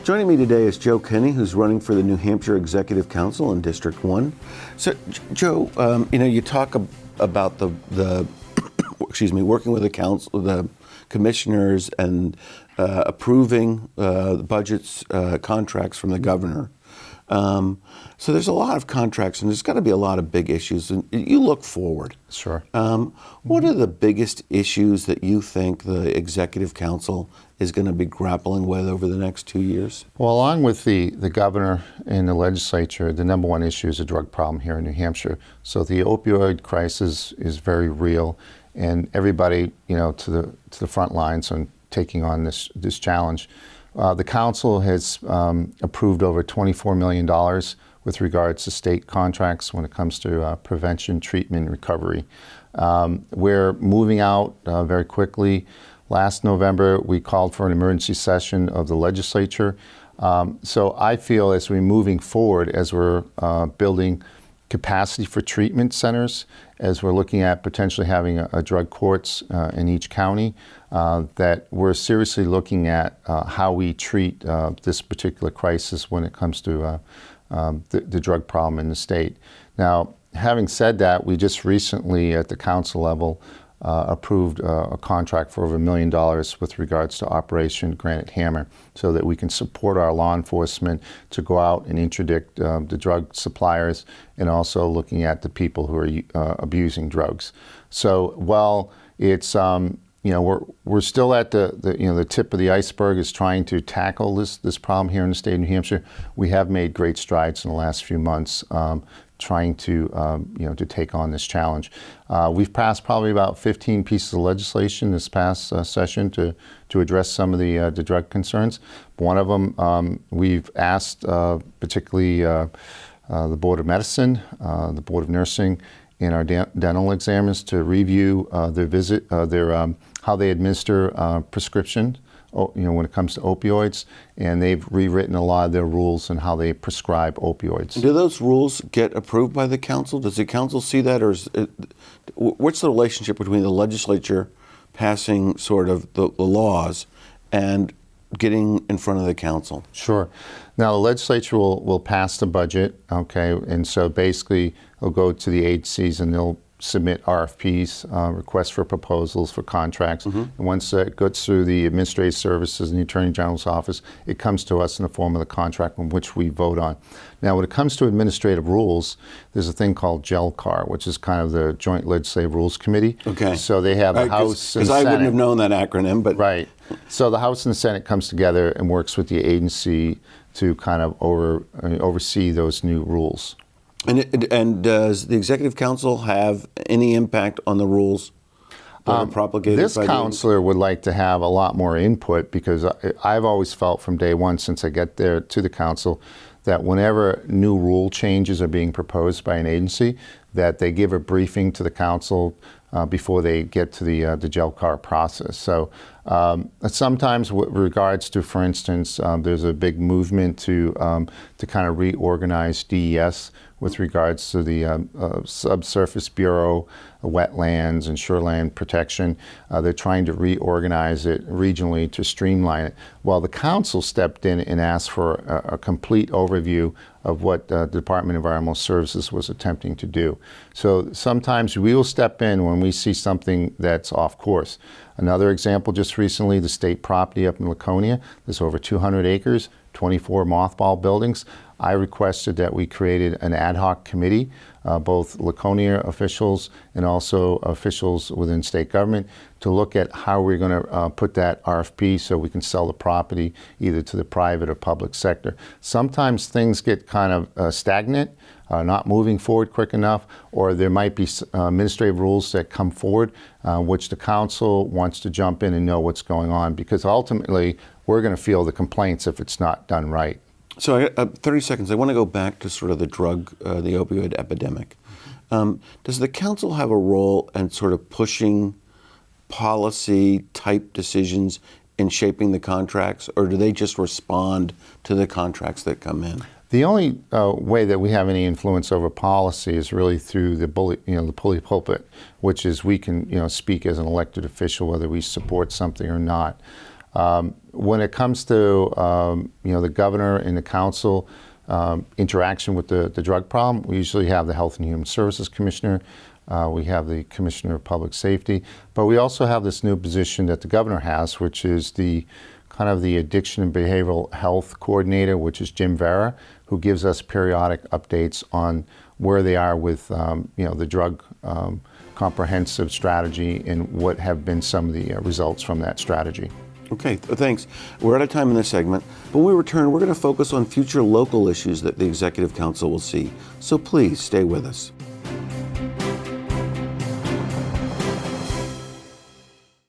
Joining me today is Joe Kenney, who's running for the New Hampshire Executive Council in District 1. So, Joe, you talk about the excuse me, working with the council, the commissioners, and approving the budgets, contracts from the governor. So there's a lot of contracts, and there's got to be a lot of big issues. And you look forward. Sure. What are the biggest issues that you think the Executive Council is going to be grappling with over the next 2 years? Well, along with the governor and the legislature, the number one issue is a drug problem here in New Hampshire. So the opioid crisis is very real, and everybody, to the front lines on taking on this challenge. The council has approved over $24 million with regards to state contracts when it comes to prevention, treatment, and recovery. We're moving out very quickly. Last November, we called for an emergency session of the legislature. So I feel as we're moving forward, as we're building capacity for treatment centers, as we're looking at potentially having a drug courts in each county, that we're seriously looking at how we treat this particular crisis when it comes to the drug problem in the state. Now, having said that, we just recently at the council level approved a contract for over $1 million with regards to Operation Granite Hammer, so that we can support our law enforcement to go out and interdict the drug suppliers, and also looking at the people who are abusing drugs. So while it's we're still at the tip of the iceberg is trying to tackle this problem here in the state of New Hampshire, we have made great strides in the last few months trying to take on this challenge. We've passed probably about 15 pieces of legislation this past session to address some of the drug concerns. One of them, we've asked particularly the Board of Medicine, the Board of Nursing, and our dental examiners to review their how they administer prescription, when it comes to opioids, and they've rewritten a lot of their rules on how they prescribe opioids. Do those rules get approved by the council? Does the council see that, or what's the relationship between the legislature passing sort of the laws and getting in front of the council? Sure. Now, the legislature will pass the budget, okay, and so basically it'll go to the agencies and they'll submit RFPs, requests for proposals for contracts. Mm-hmm. And once it goes through the administrative services and the Attorney General's office, it comes to us in the form of the contract in which we vote on. Now, when it comes to administrative rules, there's a thing called JLCAR, which is kind of the Joint Legislative Rules Committee. Okay. So they have the House and Senate. Because I wouldn't have known that acronym, but... Right. So the House and the Senate comes together and works with the agency to kind of oversee those new rules. And does the Executive Council have any impact on the rules that are propagated? This counselor would like to have a lot more input, because I've always felt from day one since I get there to the council that whenever new rule changes are being proposed by an agency, that they give a briefing to the council before they get to the JLCAR process. So sometimes with regards to, for instance, there's a big movement to kind of reorganize DES with regards to the Subsurface Bureau, wetlands and shoreline protection. They're trying to reorganize it regionally to streamline it. Well, the council stepped in and asked for a complete overview of what the Department of Environmental Services was attempting to do. So sometimes we will step in when we see something that's off course. Another example, just recently, the state property up in Laconia, there's over 200 acres, 24 mothball buildings. I requested that we created an ad hoc committee, both Laconia officials and also officials within state government, to look at how we're going to put that RFP so we can sell the property either to the private or public sector. Sometimes things get kind of stagnant, not moving forward quick enough, or there might be administrative rules that come forward, which the council wants to jump in and know what's going on, because ultimately we're going to feel the complaints if it's not done right. So I got 30 seconds. I want to go back to sort of the the opioid epidemic. Does the council have a role in sort of pushing policy type decisions in shaping the contracts, or do they just respond to the contracts that come in? The only way that we have any influence over policy is really through the bully pulpit, which is we can speak as an elected official whether we support something or not. When it comes to the governor and the council interaction with the drug problem, we usually have the Health and Human Services Commissioner. We have the Commissioner of Public Safety, but we also have this new position that the governor has, which is the kind of the Addiction and Behavioral Health Coordinator, which is Jim Vera, who gives us periodic updates on where they are with the drug comprehensive strategy and what have been some of the results from that strategy. Okay, thanks. We're out of time in this segment. When we return, we're going to focus on future local issues that the Executive Council will see. So please stay with us.